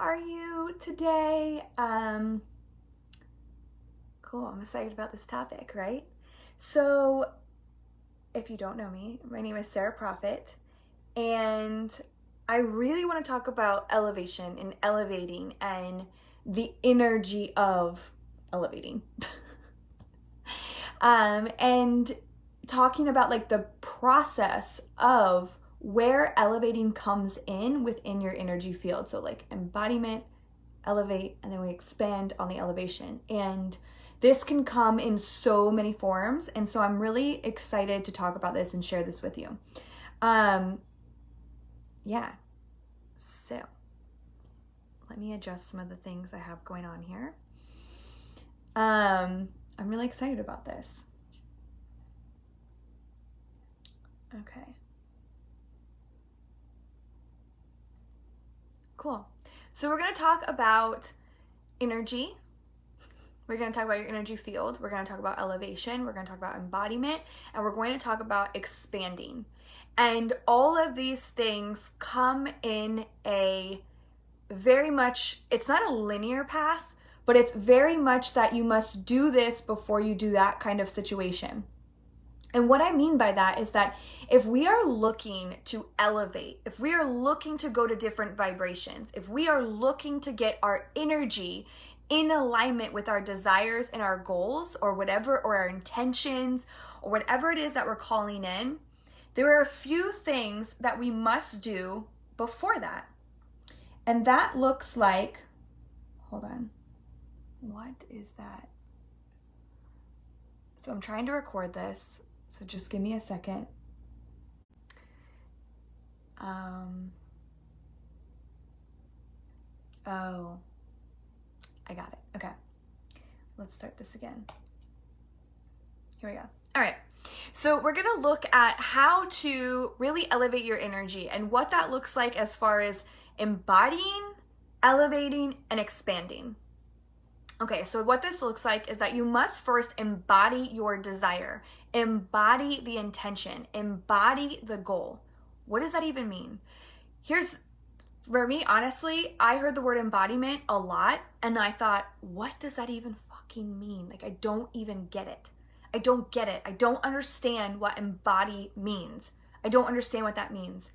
are you today? Cool, I'm excited about this topic, right? So, if you don't know me, my name is Sarah Prophet, and I really want to talk about elevation and elevating and the energy of elevating. And talking about like the process of where elevating comes in within your energy field. So like embodiment, elevate, and then we expand on the elevation. And this can come in so many forms. And so I'm really excited to talk about this and share this with you. Yeah. So let me adjust some of the things I have going on here. I'm really excited about this. Okay. Cool. So we're going to talk about energy. We're going to talk about your energy field. We're going to talk about elevation. We're going to talk about embodiment. And we're going to talk about expanding. And all of these things come in a very much, it's not a linear path, but it's very much that you must do this before you do that kind of situation. And what I mean by that is that if we are looking to elevate, if we are looking to go to different vibrations, if we are looking to get our energy in alignment with our desires and our goals or whatever, or our intentions or whatever it is that we're calling in, there are a few things that we must do before that. And that looks like, hold on, what is that? So I'm trying to record this. So just give me a second. Oh, I got it. Okay. Let's start this again. Here we go. All right. So we're going to look at how to really elevate your energy and what that looks like as far as embodying, elevating, and expanding. Okay, so what this looks like is that you must first embody your desire, embody the intention, embody the goal. What does that even mean? For me, honestly, I heard the word embodiment a lot and I thought, what does that even fucking mean? Like, I don't even get it. I don't get it. I don't understand what embody means. I don't understand what that means.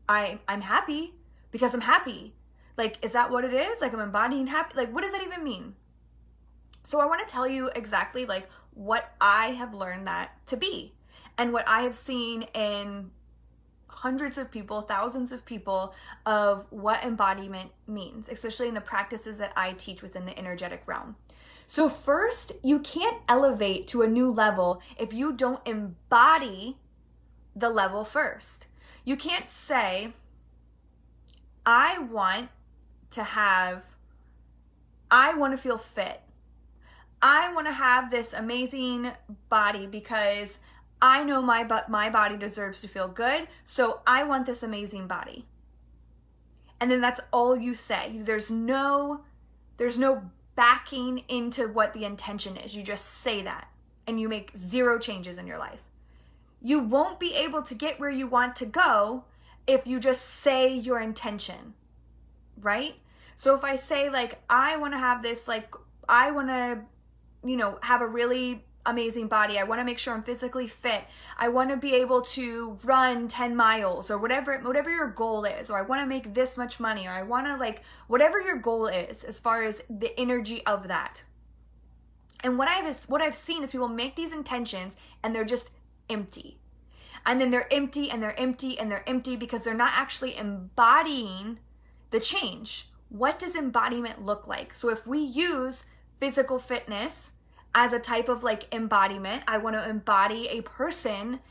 I'm happy because I'm happy. Like, is that what it is? Like, I'm embodying happy? Like, what does that even mean? So I want to tell you exactly like what I have learned that to be and what I have seen in hundreds of people, thousands of people, of what embodiment means, especially in the practices that I teach within the energetic realm. So first, you can't elevate to a new level if you don't embody the level first. You can't say, I want to feel fit. I want to have this amazing body because I know my body deserves to feel good, so I want this amazing body. And then that's all you say. There's no backing into what the intention is. You just say that and you make zero changes in your life. You won't be able to get where you want to go if you just say your intention, right? So if I say like, I want to have this, like, I want to, have a really amazing body. I want to make sure I'm physically fit. I want to be able to run 10 miles or whatever your goal is, or I want to make this much money, or I want to whatever your goal is as far as the energy of that. And what I've seen is people make these intentions and they're just empty. And then they're empty and they're empty and they're empty because they're not actually embodying the change. What does embodiment look like? So if we use physical fitness as a type of embodiment, I want to embody a person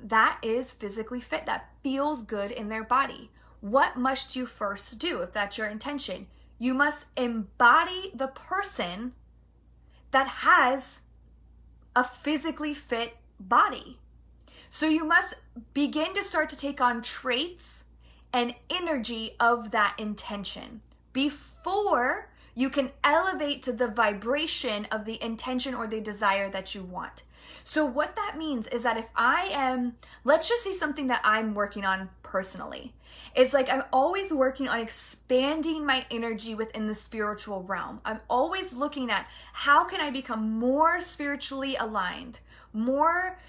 that is physically fit, that feels good in their body. What must you first do if that's your intention? You must embody the person that has a physically fit body. So you must begin to start to take on traits and energy of that intention before you can elevate to the vibration of the intention or the desire that you want. So what that means is that if let's just see something that I'm working on personally. It's like I'm always working on expanding my energy within the spiritual realm. I'm always looking at how can I become more spiritually aligned?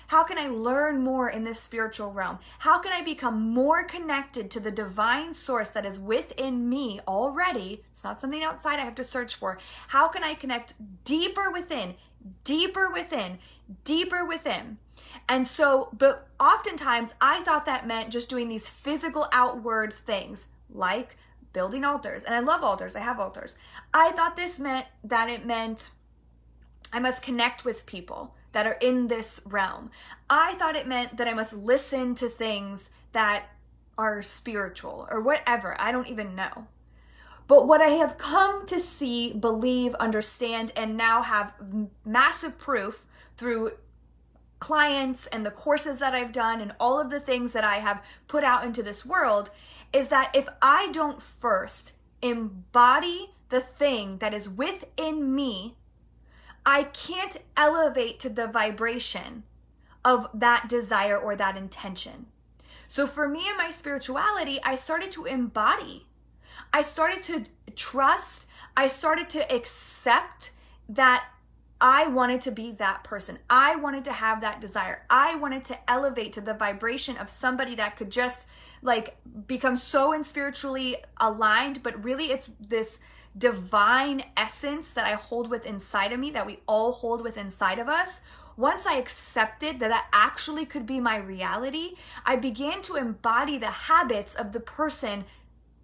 How can I learn more in this spiritual realm? How can I become more connected to the divine source that is within me already? It's not something outside I have to search for. How can I connect deeper within, deeper within, deeper within? And so, but oftentimes I thought that meant just doing these physical outward things like building altars. And I love altars. I have altars. I thought this meant that it meant I must connect with people that are in this realm. I thought it meant that I must listen to things that are spiritual or whatever. I don't even know. But what I have come to see, believe, understand, and now have massive proof through clients and the courses that I've done and all of the things that I have put out into this world is that if I don't first embody the thing that is within me, I can't elevate to the vibration of that desire or that intention. So for me and my spirituality, I started to embody. I started to trust. I started to accept that I wanted to be that person. I wanted to have that desire. I wanted to elevate to the vibration of somebody that could just like become so spiritually aligned, but really it's this divine essence that I hold with inside of me, that we all hold with inside of us. Once I accepted that that actually could be my reality, I began to embody the habits of the person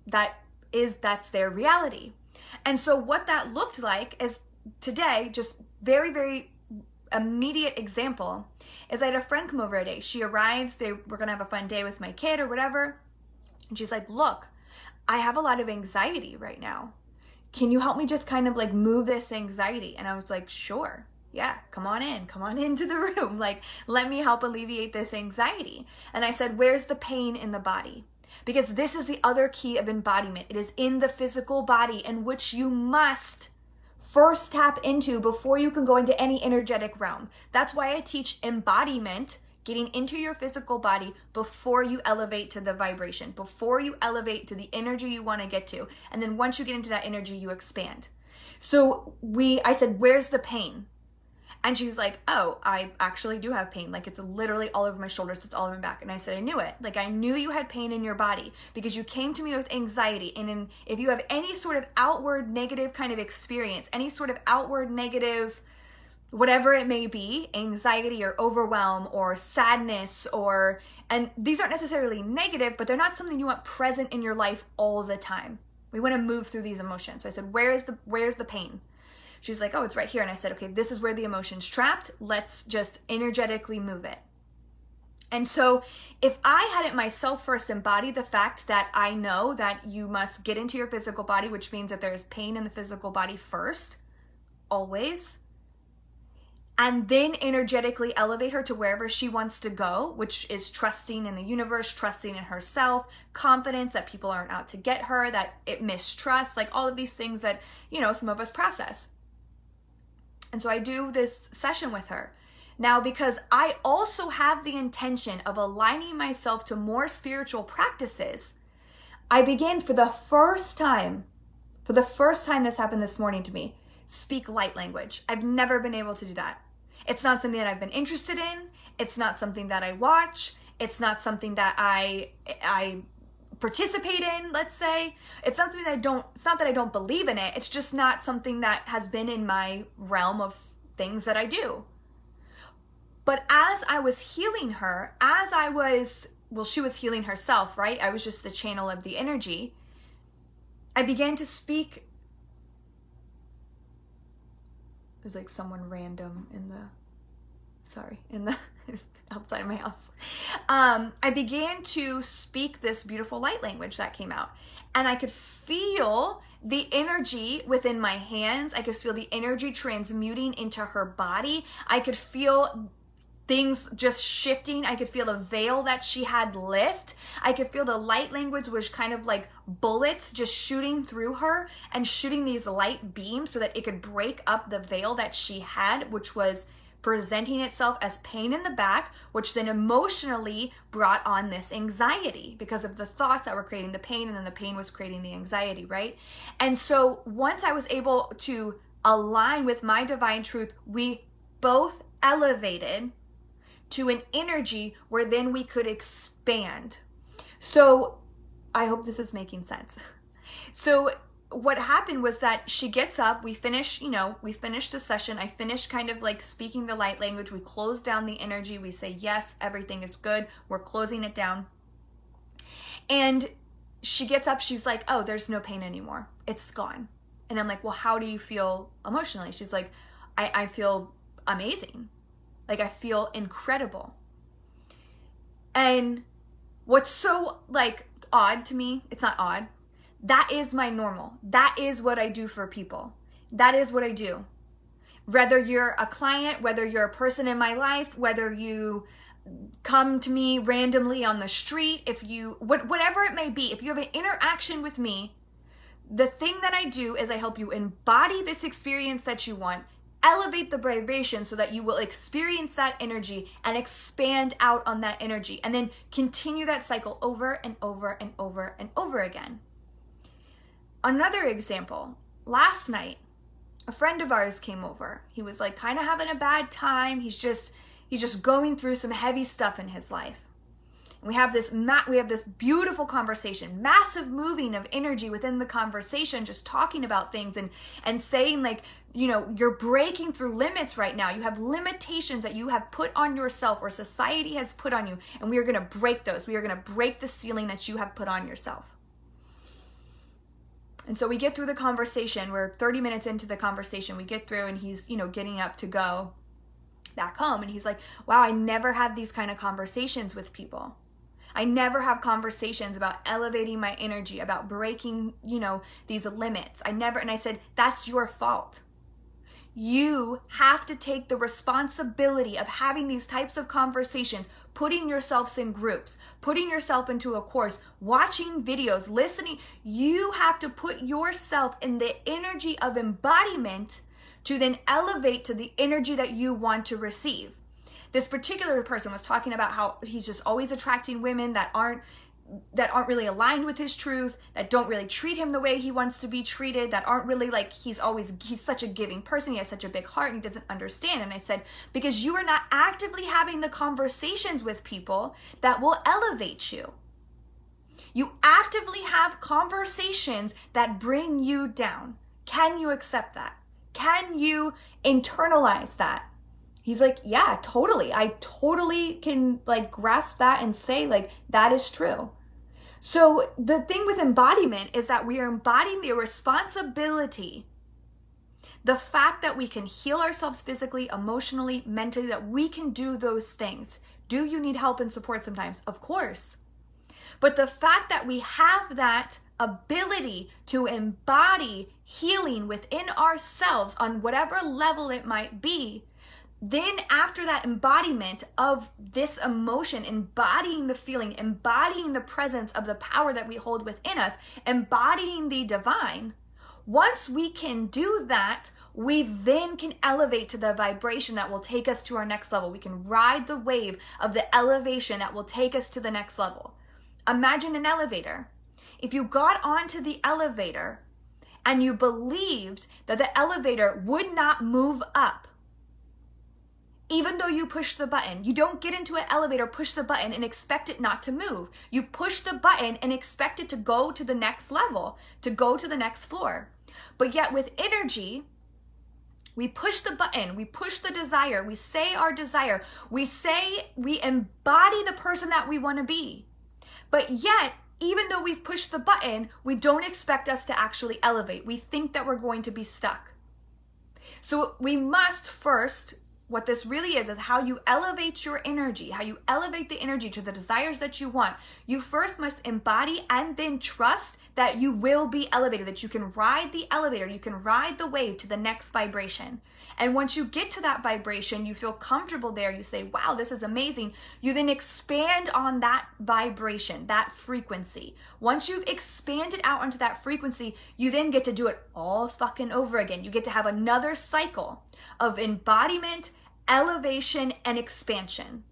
that's their reality. And so what that looked like is today, just very, very immediate example, is I had a friend come over today. She arrives, we're going to have a fun day with my kid or whatever. And she's like, look, I have a lot of anxiety right now. Can you help me just kind of like move this anxiety? And I was like, sure. Yeah, come on into the room. Like, let me help alleviate this anxiety. And I said, where's the pain in the body? Because this is the other key of embodiment. It is in the physical body, in which you must first tap into before you can go into any energetic realm. That's why I teach embodiment, getting into your physical body before you elevate to the vibration, before you elevate to the energy you want to get to. And then once you get into that energy, you expand. So I said, where's the pain? And she's like, oh, I actually do have pain. Like, it's literally all over my shoulders. It's all over my back. And I said, I knew it. Like, I knew you had pain in your body because you came to me with anxiety. And if you have any sort of outward negative kind of experience, any sort of outward negative, whatever it may be, anxiety or overwhelm or sadness and these aren't necessarily negative, but they're not something you want present in your life all the time. We want to move through these emotions. So I said, where's the pain? She's like, oh, it's right here. And I said, okay, this is where the emotion's trapped. Let's just energetically move it. And so if I hadn't myself first embodied the fact that I know that you must get into your physical body, which means that there's pain in the physical body first, always, and then energetically elevate her to wherever she wants to go, which is trusting in the universe, trusting in herself, confidence that people aren't out to get her, that it mistrust, like all of these things that, some of us process. And so I do this session with her. Now, because I also have the intention of aligning myself to more spiritual practices, I began for the first time this happened this morning to me, speak light language. I've never been able to do that. It's not something that I've been interested in. It's not something that I watch. It's not something that I participate in, let's say. It's not that I don't believe in it. It's just not something that has been in my realm of things that I do. But as I was healing her, she was healing herself, right? I was just the channel of the energy. I began to speak. There's like someone random outside of my house. I began to speak this beautiful light language that came out. And I could feel the energy within my hands. I could feel the energy transmuting into her body. I could feel things just shifting. I could feel a veil that she had lift. I could feel the light language was kind of like bullets just shooting through her and shooting these light beams so that it could break up the veil that she had, which was presenting itself as pain in the back, which then emotionally brought on this anxiety because of the thoughts that were creating the pain, and then the pain was creating the anxiety, right? And so once I was able to align with my divine truth, we both elevated to an energy where then we could expand. So I hope this is making sense. So what happened was that she gets up, we finish the session. I finished kind of like speaking the light language. We close down the energy. We say, yes, everything is good. We're closing it down. And she gets up. She's like, oh, there's no pain anymore. It's gone. And I'm like, well, how do you feel emotionally? She's like, I feel amazing. Like, I feel incredible. And what's so like odd to me, it's not odd. That is my normal. That is what I do for people. That is what I do. Whether you're a client, whether you're a person in my life, whether you come to me randomly on the street, whatever it may be, if you have an interaction with me, the thing that I do is I help you embody this experience that you want, elevate the vibration so that you will experience that energy and expand out on that energy, and then continue that cycle over and over and over and over again. Another example, last night, a friend of ours came over. He was like kind of having a bad time. He's just going through some heavy stuff in his life. And we have this beautiful conversation, massive moving of energy within the conversation, just talking about things and saying like, you're breaking through limits right now. You have limitations that you have put on yourself or society has put on you, and we are going to break those. We are going to break the ceiling that you have put on yourself. And so we get through the conversation. We're 30 minutes into the conversation. We get through and he's, getting up to go back home. And he's like, wow, I never have these kind of conversations with people. I never have conversations about elevating my energy, about breaking, these limits. And I said, that's your fault. You have to take the responsibility of having these types of conversations, putting yourselves in groups, putting yourself into a course, watching videos, listening. You have to put yourself in the energy of embodiment to then elevate to the energy that you want to receive. This particular person was talking about how he's just always attracting women that aren't really aligned with his truth, that don't really treat him the way he wants to be treated, that aren't really like, he's such a giving person, he has such a big heart, and he doesn't understand. And I said, because you are not actively having the conversations with people that will elevate you. You actively have conversations that bring you down. Can you accept that? Can you internalize that? He's like, yeah, totally. I totally can like grasp that and say like, that is true. So the thing with embodiment is that we are embodying the responsibility, the fact that we can heal ourselves physically, emotionally, mentally, that we can do those things. Do you need help and support sometimes? Of course. But the fact that we have that ability to embody healing within ourselves on whatever level it might be, then after that embodiment of this emotion, embodying the feeling, embodying the presence of the power that we hold within us, embodying the divine, once we can do that, we then can elevate to the vibration that will take us to our next level. We can ride the wave of the elevation that will take us to the next level. Imagine an elevator. If you got onto the elevator and you believed that the elevator would not move up, even though you push the button, you don't get into an elevator, push the button and expect it not to move. You push the button and expect it to go to the next level, to go to the next floor. But yet with energy, we push the button, we push the desire, we say our desire, we embody the person that we want to be. But yet, even though we've pushed the button, we don't expect us to actually elevate. We think that we're going to be stuck. So we must first, what this really is how you elevate your energy, how you elevate the energy to the desires that you want. You first must embody and then trust that you will be elevated, that you can ride the elevator, you can ride the wave to the next vibration. And once you get to that vibration, you feel comfortable there, you say, wow, this is amazing. You then expand on that vibration, that frequency. Once you've expanded out onto that frequency, you then get to do it all fucking over again. You get to have another cycle of embodiment, elevation and expansion.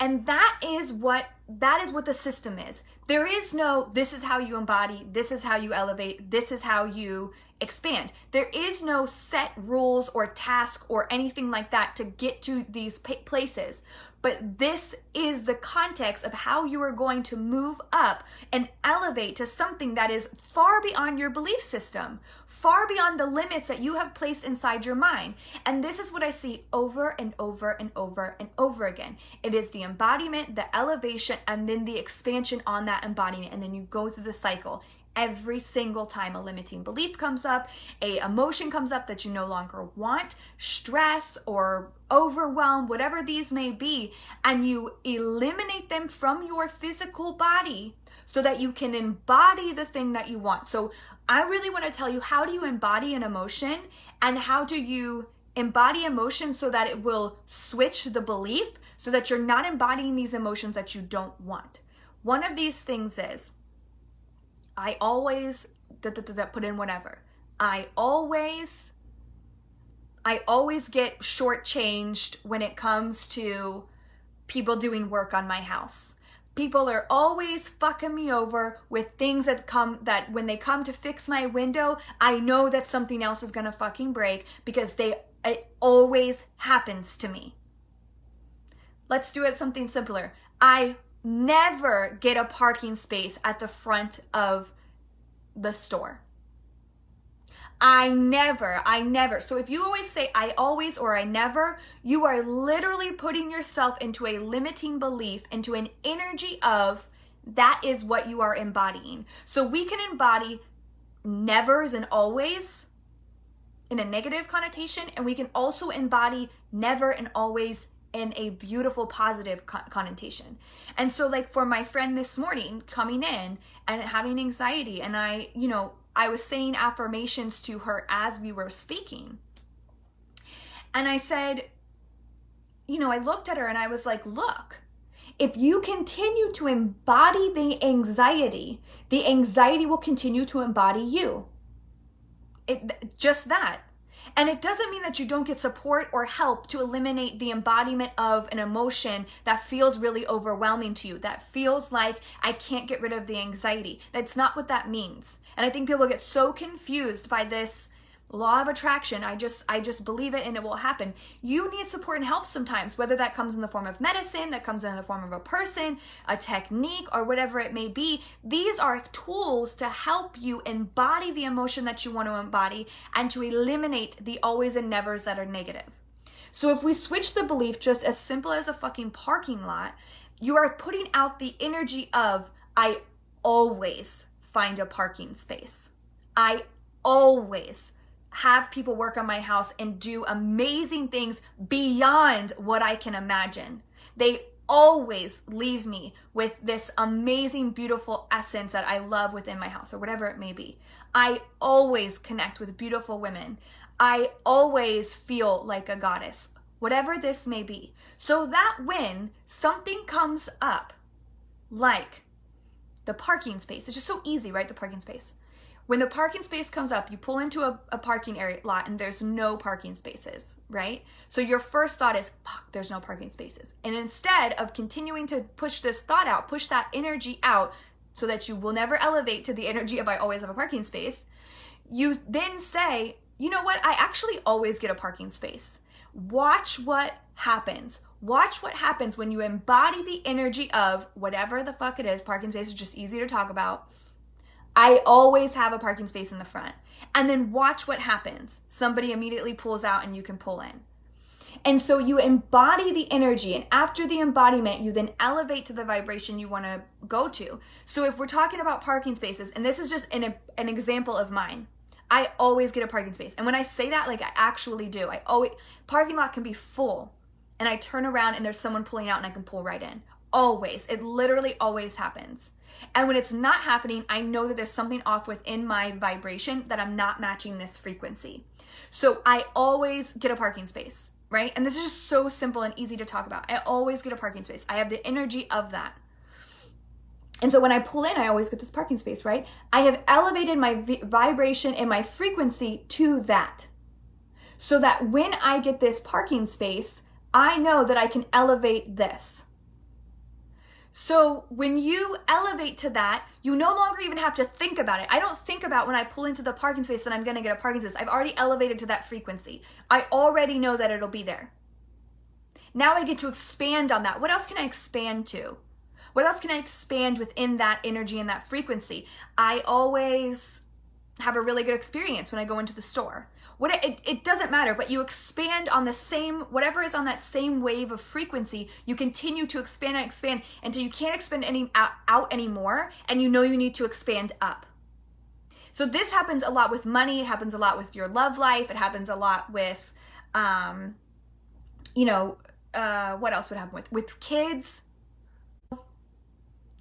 And that is what the system is. There is no, this is how you embody, this is how you elevate, this is how you expand. There is no set rules or task or anything like that to get to these places. But this is the context of how you are going to move up and elevate to something that is far beyond your belief system, far beyond the limits that you have placed inside your mind. And this is what I see over and over and over and over again. It is the embodiment, the elevation, and then the expansion on that embodiment. And then you go through the cycle. Every single time a limiting belief comes up, a emotion comes up that you no longer want, stress or overwhelm, whatever these may be, and you eliminate them from your physical body so that you can embody the thing that you want. So I really want to tell you, how do you embody an emotion, and how do you embody emotion so that it will switch the belief so that you're not embodying these emotions that you don't want. One of these things is, I always put in whatever. I always get shortchanged when it comes to people doing work on my house. People are always fucking me over with things that when they come to fix my window, I know that something else is gonna fucking break because it always happens to me. Let's do it something simpler. I never get a parking space at the front of the store. I never. So if you always say I always or I never, you are literally putting yourself into a limiting belief, into an energy of that is what you are embodying. So we can embody nevers and always in a negative connotation, and we can also embody never and always in a beautiful positive connotation. And so like for my friend this morning coming in and having anxiety, and I was saying affirmations to her as we were speaking. And I said, I looked at her and I was like, look, if you continue to embody the anxiety will continue to embody you. Just that. And it doesn't mean that you don't get support or help to eliminate the embodiment of an emotion that feels really overwhelming to you, that feels like I can't get rid of the anxiety. That's not what that means. And I think people get so confused by this law of attraction. I just believe it and it will happen. You need support and help sometimes, whether that comes in the form of medicine, that comes in the form of a person, a technique, or whatever it may be. These are tools to help you embody the emotion that you want to embody and to eliminate the always and nevers that are negative. So if we switch the belief just as simple as a fucking parking lot, you are putting out the energy of I always find a parking space. I always have people work on my house and do amazing things beyond what I can imagine. They always leave me with this amazing, beautiful essence that I love within my house or whatever it may be. I always connect with beautiful women. I always feel like a goddess, whatever this may be. So that when something comes up, like the parking space, it's just so easy, right? The parking space. When the parking space comes up, you pull into a parking area lot and there's no parking spaces, right? So your first thought is, fuck, there's no parking spaces. And instead of continuing to push this thought out, push that energy out so that you will never elevate to the energy of I always have a parking space, you then say, you know what? I actually always get a parking space. Watch what happens. Watch what happens when you embody the energy of whatever the fuck it is. Parking space is just easy to talk about. I always have a parking space in the front. And then watch what happens. Somebody immediately pulls out and you can pull in. And so you embody the energy, and after the embodiment, you then elevate to the vibration you want to go to. So if we're talking about parking spaces, and this is just an example of mine, I always get a parking space. And when I say that, like I actually do. Parking lot can be full and I turn around and there's someone pulling out and I can pull right in. Always. It literally always happens. And when it's not happening, I know that there's something off within my vibration, that I'm not matching this frequency. So I always get a parking space, right? And this is just so simple and easy to talk about. I always get a parking space. I have the energy of that. And so when I pull in, I always get this parking space, right? I have elevated my vibration and my frequency to that. So that when I get this parking space, I know that I can elevate this. So when you elevate to that, you no longer even have to think about it. I don't think about when I pull into the parking space that I'm going to get a parking space. I've already elevated to that frequency. I already know that it'll be there. Now I get to expand on that. What else can I expand to? What else can I expand within that energy and that frequency? I always have a really good experience when I go into the store. It doesn't matter, but you expand on the same, whatever is on that same wave of frequency, you continue to expand and expand until you can't expand out anymore, and you know you need to expand up. So this happens a lot with money. It happens a lot with your love life. It happens a lot with, what else would happen with kids? I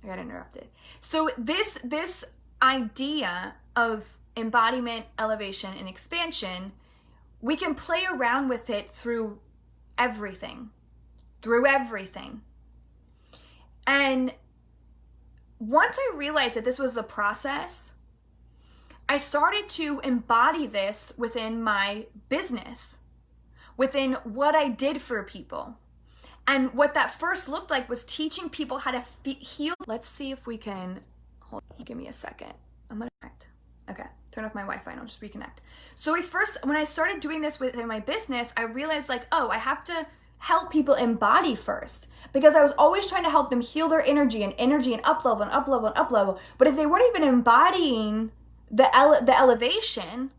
got interrupted. So this idea of embodiment, elevation, and expansion, we can play around with it through everything. And once I realized that this was the process, I started to embody this within my business, within what I did for people. And what that first looked like was teaching people how to heal. Let's see if we can, give me a second. I'm gonna connect. Okay, turn off my Wi-Fi and I'll just reconnect. So when I started doing this within my business, I realized I have to help people embody first, because I was always trying to help them heal their energy and up level. But if they weren't even embodying the elevation,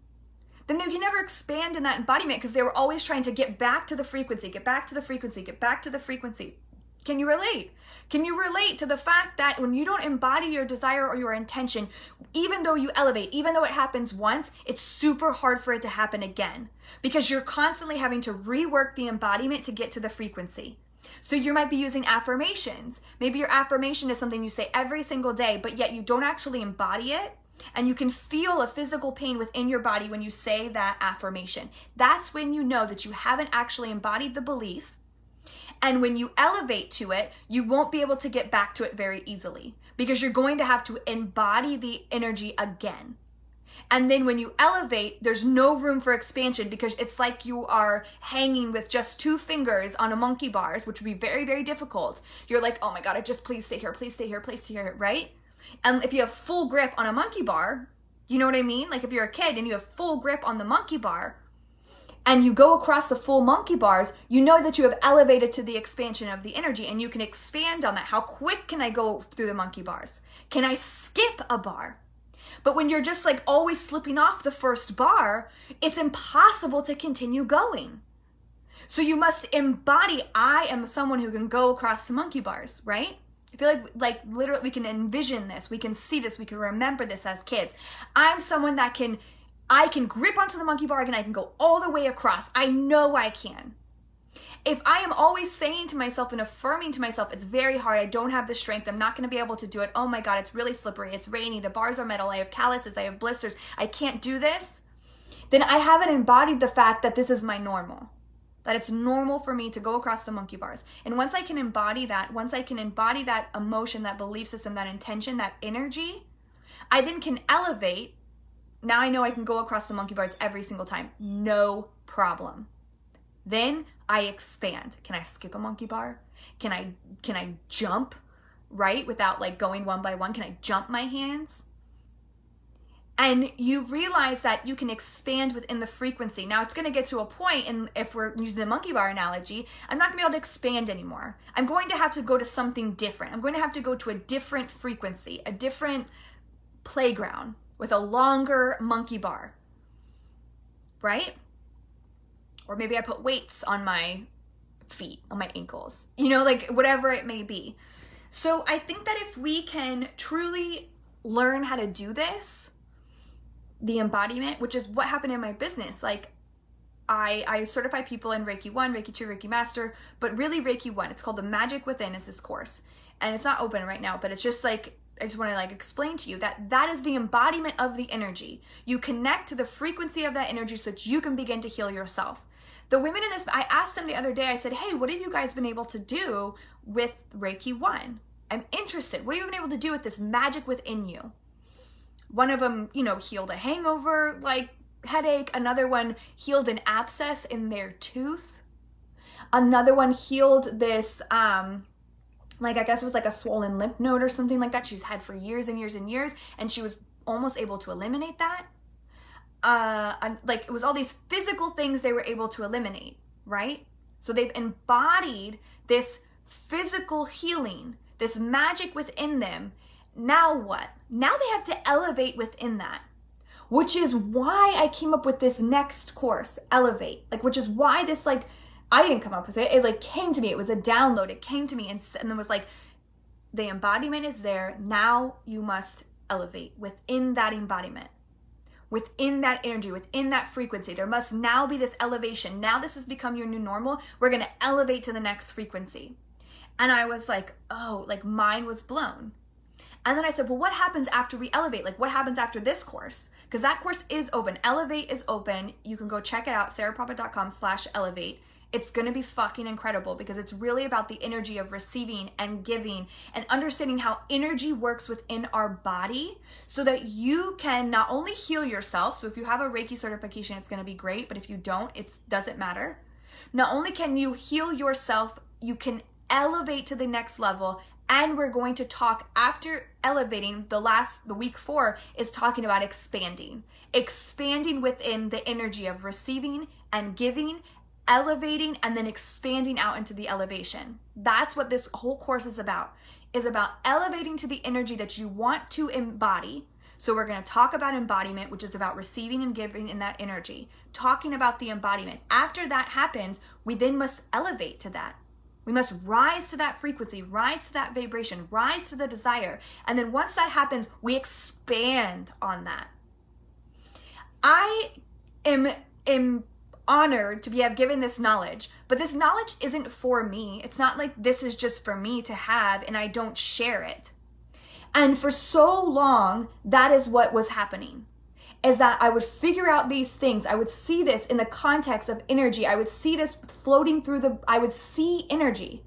then they can never expand in that embodiment, because they were always trying to get back to the frequency. Can you relate? Can you relate to the fact that when you don't embody your desire or your intention, even though you elevate, even though it happens once, it's super hard for it to happen again, because you're constantly having to rework the embodiment to get to the frequency. So you might be using affirmations. Maybe your affirmation is something you say every single day, but yet you don't actually embody it. And you can feel a physical pain within your body when you say that affirmation. That's when you know that you haven't actually embodied the belief. And when you elevate to it, you won't be able to get back to it very easily, because you're going to have to embody the energy again. And then when you elevate, there's no room for expansion, because it's like you are hanging with just 2 fingers on a monkey bars, which would be very, very difficult. You're like, oh my God, please stay here, right? And if you have full grip on a monkey bar, you know what I mean? Like if you're a kid and you have full grip on the monkey bar and you go across the full monkey bars, you know that you have elevated to the expansion of the energy, and you can expand on that. How quick can I go through the monkey bars? Can I skip a bar? But when you're just always slipping off the first bar, it's impossible to continue going. So you must embody, I am someone who can go across the monkey bars, right? I feel like literally we can envision this, we can see this, we can remember this as kids. I'm someone that I can grip onto the monkey bar and I can go all the way across. I know I can. If I am always saying to myself and affirming to myself, it's very hard, I don't have the strength, I'm not going to be able to do it, oh my God, it's really slippery, it's rainy, the bars are metal, I have calluses, I have blisters, I can't do this, then I haven't embodied the fact that this is my normal. That it's normal for me to go across the monkey bars. And once I can embody that, emotion, that belief system, that intention, that energy, I then can elevate. Now I know I can go across the monkey bars every single time. No problem. Then I expand. Can I skip a monkey bar? Can I jump, right? Without going one by one. Can I jump my hands? And you realize that you can expand within the frequency. Now it's going to get to a point, and if we're using the monkey bar analogy, I'm not going to be able to expand anymore. I'm going to have to go to something different. I'm going to have to go to a different frequency, a different playground with a longer monkey bar, right? Or maybe I put weights on my feet, on my ankles, whatever it may be. So I think that if we can truly learn how to do this, the embodiment, which is what happened in my business. I certify people in Reiki 1, Reiki 2, Reiki Master, but really Reiki 1. It's called The Magic Within is this course. And it's not open right now, but it's just I just want to explain to you that is the embodiment of the energy. You connect to the frequency of that energy so that you can begin to heal yourself. The women in this, I asked them the other day, I said, hey, what have you guys been able to do with Reiki 1? I'm interested. What have you been able to do with this magic within you? One of them, healed a hangover, headache. Another one healed an abscess in their tooth. Another one healed this, like, I guess it was like a swollen lymph node or something like that she's had for years and years and years, and she was almost able to eliminate that. Like, it was all these physical things they were able to eliminate, right? So they've embodied this physical healing, this magic within them. Now what? Now they have to elevate within that, which is why I came up with this next course, Elevate. Like, which is why this, like, I didn't come up with it. It like came to me. It was a download. It came to me and then was like, the embodiment is there. Now you must elevate within that embodiment, within that energy, within that frequency. There must now be this elevation. Now this has become your new normal. We're going to elevate to the next frequency. And I was like, oh, like mine was blown. And then I said, well, what happens after we elevate? Like, what happens after this course? Because that course is open. Elevate is open. You can go check it out, sarahprophet.com/elevate. It's going to be fucking incredible because it's really about the energy of receiving and giving and understanding how energy works within our body so that you can not only heal yourself. So if you have a Reiki certification, it's going to be great. But if you don't, it doesn't matter. Not only can you heal yourself, you can elevate to the next level. And we're going to talk after elevating. The week 4 is talking about expanding within the energy of receiving and giving, elevating, and then expanding out into the elevation. That's what this whole course is about elevating to the energy that you want to embody. So we're going to talk about embodiment, which is about receiving and giving in that energy, talking about the embodiment. After that happens, we then must elevate to that. We must rise to that frequency, rise to that vibration, rise to the desire. And then once that happens, we expand on that. I am honored to have given this knowledge, but this knowledge isn't for me. It's not like this is just for me to have and I don't share it. And for so long, that is what was happening, is that I would figure out these things. I would see this in the context of energy. I would see this floating through I would see energy,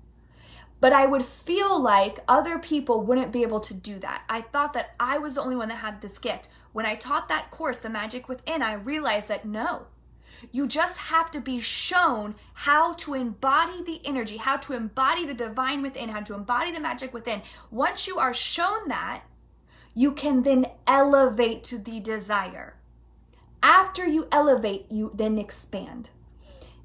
but I would feel like other people wouldn't be able to do that. I thought that I was the only one that had this gift. When I taught that course, The Magic Within, I realized that no, you just have to be shown how to embody the energy, how to embody the divine within, how to embody the magic within. Once you are shown that, you can then elevate to the desire. After you elevate, you then expand.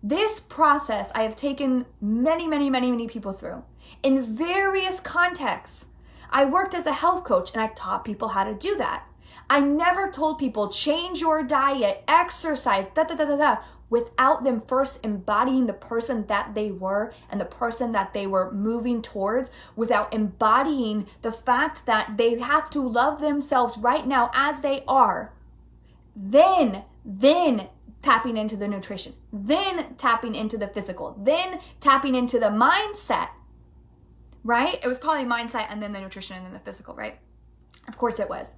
This process I have taken many people through in various contexts. I worked as a health coach and I taught people how to do that. I never told people change your diet, exercise, without them first embodying the person that they were and the person that they were moving towards, without embodying the fact that they have to love themselves right now as they are. Then tapping into the nutrition, then tapping into the physical, then tapping into the mindset, right? It was probably mindset and then the nutrition and then the physical, right? Of course it was.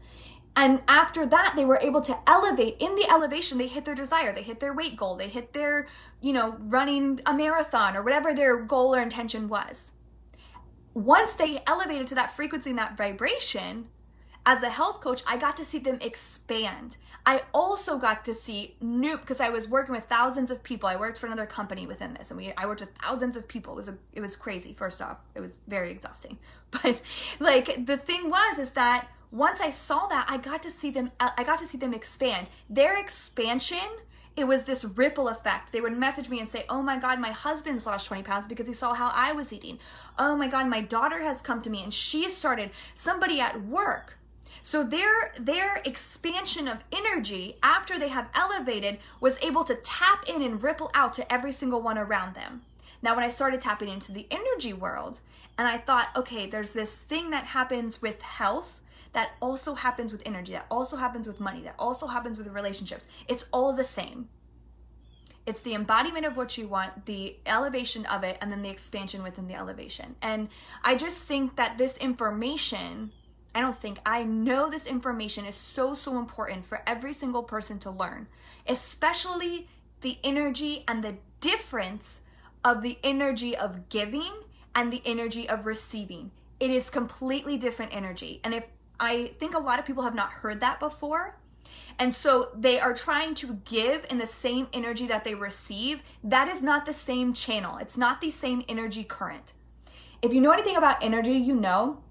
And after that, they were able to elevate. In the elevation, they hit their desire. They hit their weight goal. They hit their, running a marathon or whatever their goal or intention was. Once they elevated to that frequency and that vibration, as a health coach, I got to see them expand. I also got to see because I was working with thousands of people. I worked for another company within this, and I worked with thousands of people. It was crazy. First off, it was very exhausting. But the thing is that once I saw that, I got to see them expand. Their expansion, it was this ripple effect. They would message me and say, oh my God, my husband's lost 20 pounds because he saw how I was eating. Oh my God, my daughter has come to me and she started, somebody at work. So their expansion of energy after they have elevated was able to tap in and ripple out to every single one around them. Now, when I started tapping into the energy world and I thought, okay, there's this thing that happens with health that also happens with energy, that also happens with money, that also happens with relationships. It's all the same. It's the embodiment of what you want, the elevation of it, and then the expansion within the elevation. And I just think that this information, I know this information is so important for every single person to learn, especially the energy and the difference of the energy of giving and the energy of receiving. It is completely different energy. And I think a lot of people have not heard that before. And so they are trying to give in the same energy that they receive. That is not the same channel. It's not the same energy current. If you know anything about energy, you know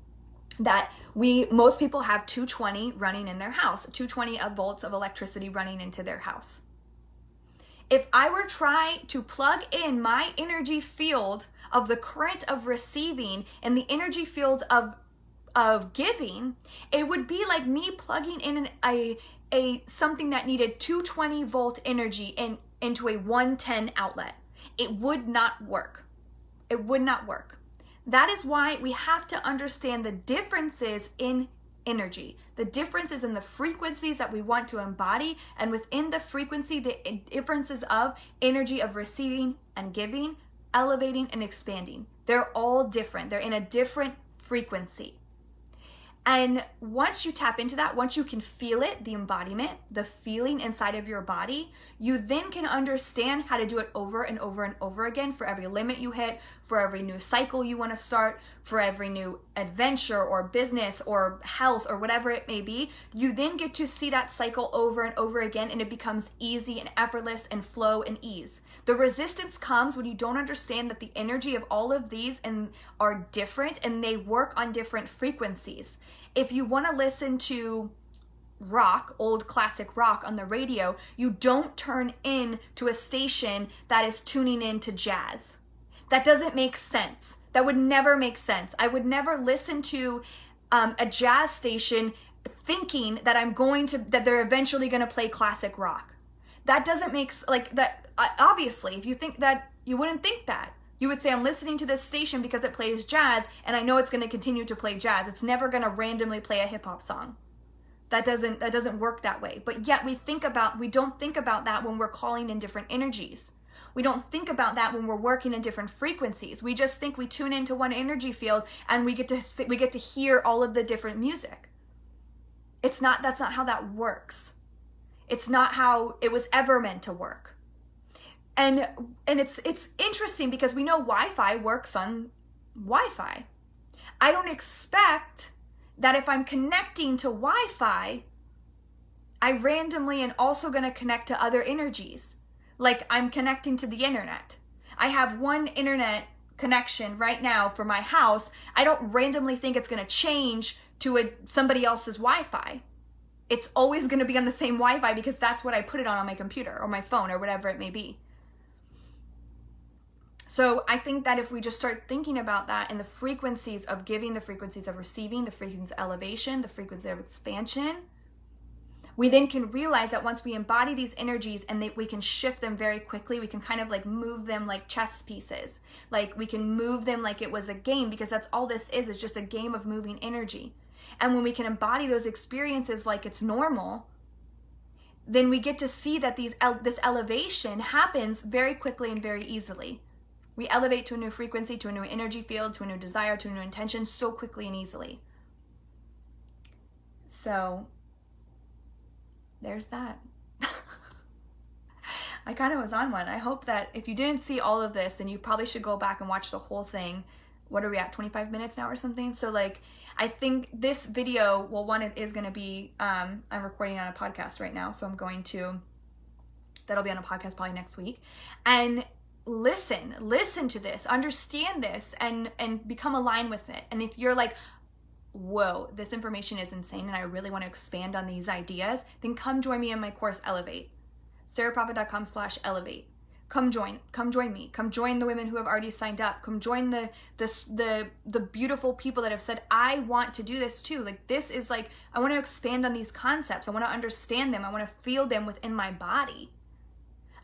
that most people have 220 running in their house, 220 volts of electricity running into their house. If I were trying to plug in my energy field of the current of receiving and the energy field of giving, it would be like me plugging in a something that needed 220 volt energy into a 110 outlet. It would not work. It would not work. That is why we have to understand the differences in energy, the differences in the frequencies that we want to embody, and within the frequency, the differences of energy of receiving and giving, elevating and expanding. They're all different. They're in a different frequency. And once you tap into that, once you can feel it, the embodiment, the feeling inside of your body, you then can understand how to do it over and over and over again for every limit you hit, for every new cycle you want to start, for every new adventure or business or health or whatever it may be. You then get to see that cycle over and over again, and it becomes easy and effortless and flow and ease. The resistance comes when you don't understand that the energy of all of these are different and they work on different frequencies. If you want to listen to rock, old classic rock on the radio, you don't turn in to a station that is tuning in to jazz. That doesn't make sense. That would never make sense. I would never listen to a jazz station thinking that they're eventually going to play classic rock. That doesn't make that. Obviously, if you think that, you wouldn't think that. You would say, I'm listening to this station because it plays jazz, and I know it's going to continue to play jazz. It's never going to randomly play a hip hop song. That doesn't work that way. But yet we don't think about that when we're calling in different energies. We don't think about that when we're working in different frequencies. We just think we tune into one energy field and we get to hear all of the different music. That's not how that works. It's not how it was ever meant to work. And it's interesting because we know Wi-Fi works on Wi-Fi. I don't expect that if I'm connecting to Wi-Fi, I randomly and also going to connect to other energies. Like I'm connecting to the internet. I have one internet connection right now for my house. I don't randomly think it's going to change to somebody else's Wi-Fi. It's always going to be on the same Wi-Fi because that's what I put it on my computer or my phone or whatever it may be. So I think that if we just start thinking about that and the frequencies of giving, the frequencies of receiving, the frequencies of elevation, the frequency of expansion, we then can realize that once we embody these energies and we can shift them very quickly, we can kind of like move them like chess pieces. Like we can move them like it was a game, because that's all this is just a game of moving energy. And when we can embody those experiences like it's normal, then we get to see that this elevation happens very quickly and very easily. We elevate to a new frequency, to a new energy field, to a new desire, to a new intention so quickly and easily. So there's that. I kind of was on one. I hope that if you didn't see all of this, then you probably should go back and watch the whole thing. What are we at, 25 minutes now or something? So like, I think this video, well, one, it is going to be, I'm recording on a podcast right now. So that'll be on a podcast probably next week. And listen to this, understand this, and become aligned with it. And if you're like, whoa, this information is insane and I really want to expand on these ideas, then come join me in my course, Elevate. sarahprophet.com/elevate. Come join me. Come join the women who have already signed up. Come join the beautiful people that have said, I want to do this too. Like this is like, I want to expand on these concepts. I want to understand them. I want to feel them within my body.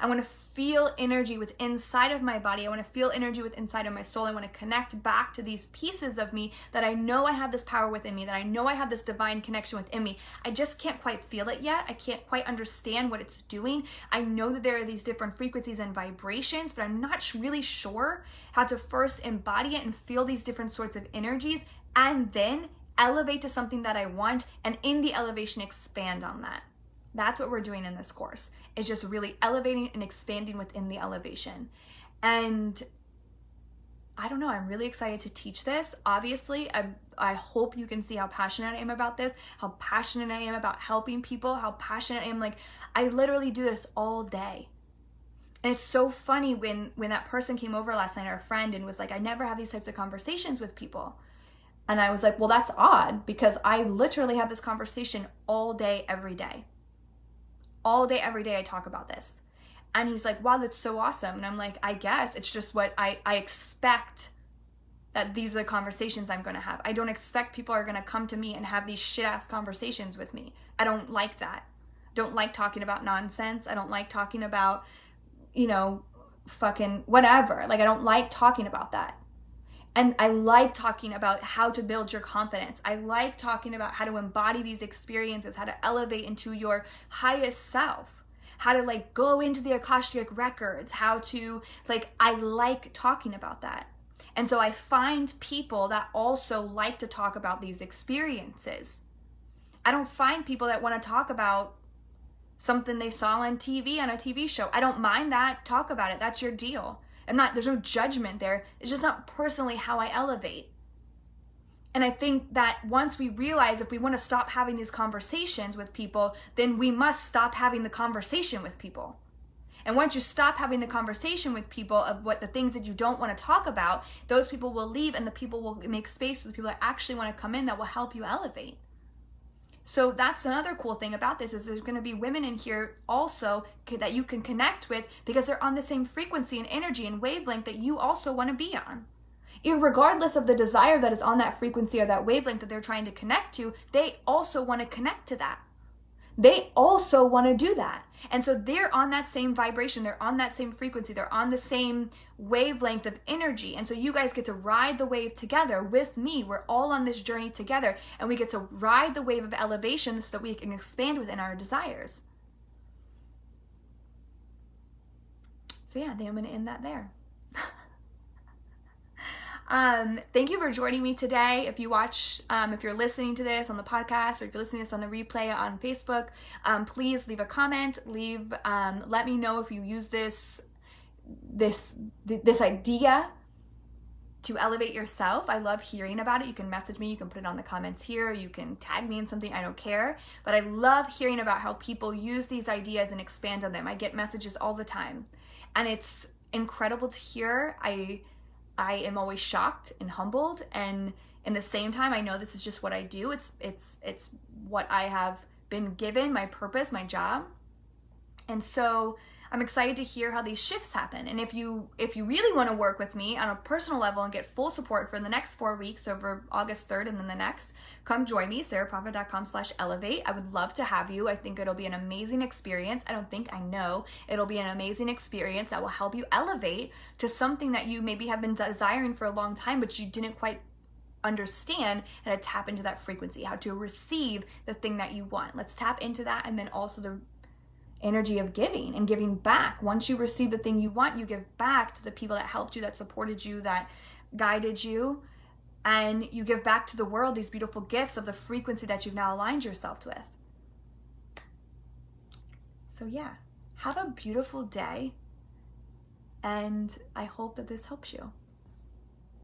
I want to feel energy within inside of my body. I want to feel energy within inside of my soul. I want to connect back to these pieces of me that I know I have this power within me, that I know I have this divine connection within me. I just can't quite feel it yet. I can't quite understand what it's doing. I know that there are these different frequencies and vibrations, but I'm not really sure how to first embody it and feel these different sorts of energies, and then elevate to something that I want, and in the elevation expand on that. That's what we're doing in this course. It's just really elevating and expanding within the elevation. And I don't know, I'm really excited to teach this. Obviously, I hope you can see how passionate I am about this, how passionate I am about helping people, how passionate I am. Like, I literally do this all day. And it's so funny when that person came over last night, our friend, and was like, I never have these types of conversations with people. And I was like, well, that's odd, because I literally have this conversation all day, every day. All day, every day I talk about this. And he's like, wow, that's so awesome. And I'm like, I guess it's just what I expect, that these are the conversations I'm going to have. I don't expect people are going to come to me and have these shit ass conversations with me. I don't like that. I don't like talking about nonsense. I don't like talking about, fucking whatever. Like, I don't like talking about that. And I like talking about how to build your confidence. I like talking about how to embody these experiences, how to elevate into your highest self, how to like go into the Akashic records, how to I like talking about that. And so I find people that also like to talk about these experiences. I don't find people that want to talk about something they saw on TV, on a TV show. I don't mind that. Talk about it. That's your deal. There's no judgment there. It's just not personally how I elevate. And I think that once we realize if we want to stop having these conversations with people, then we must stop having the conversation with people. And once you stop having the conversation with people of what the things that you don't want to talk about, those people will leave, and the people will make space for the people that actually want to come in that will help you elevate. So that's another cool thing about this, is there's going to be women in here also that you can connect with, because they're on the same frequency and energy and wavelength that you also want to be on. Regardless of the desire that is on that frequency or that wavelength that they're trying to connect to, they also want to connect to that. They also want to do that. And so they're on that same vibration. They're on that same frequency. They're on the same wavelength of energy. And so you guys get to ride the wave together with me. We're all on this journey together, and we get to ride the wave of elevation so that we can expand within our desires. So yeah, I think I'm going to end that there. Thank you for joining me today. If you're listening to this on the podcast, or if you're listening to this on the replay on Facebook, please leave a comment. Let me know if you use this idea to elevate yourself. I love hearing about it. You can message me. You can put it on the comments here. You can tag me in something. I don't care. But I love hearing about how people use these ideas and expand on them. I get messages all the time, and it's incredible to hear. I am always shocked and humbled, and in the same time, I know this is just what I do. It's what I have been given, my purpose, my job. And so I'm excited to hear how these shifts happen. And if you really want to work with me on a personal level and get full support for the next 4 weeks, over August 3rd and then the next, come join me, sarahprophet.com/elevate. I would love to have you. I think it'll be an amazing experience. I know it'll be an amazing experience that will help you elevate to something that you maybe have been desiring for a long time, but you didn't quite understand how to tap into that frequency, how to receive the thing that you want. Let's tap into that. And then also the energy of giving and giving back. Once you receive the thing you want, you give back to the people that helped you, that supported you, that guided you, and you give back to the world these beautiful gifts of the frequency that you've now aligned yourself with. So yeah, have a beautiful day, and I hope that this helps you.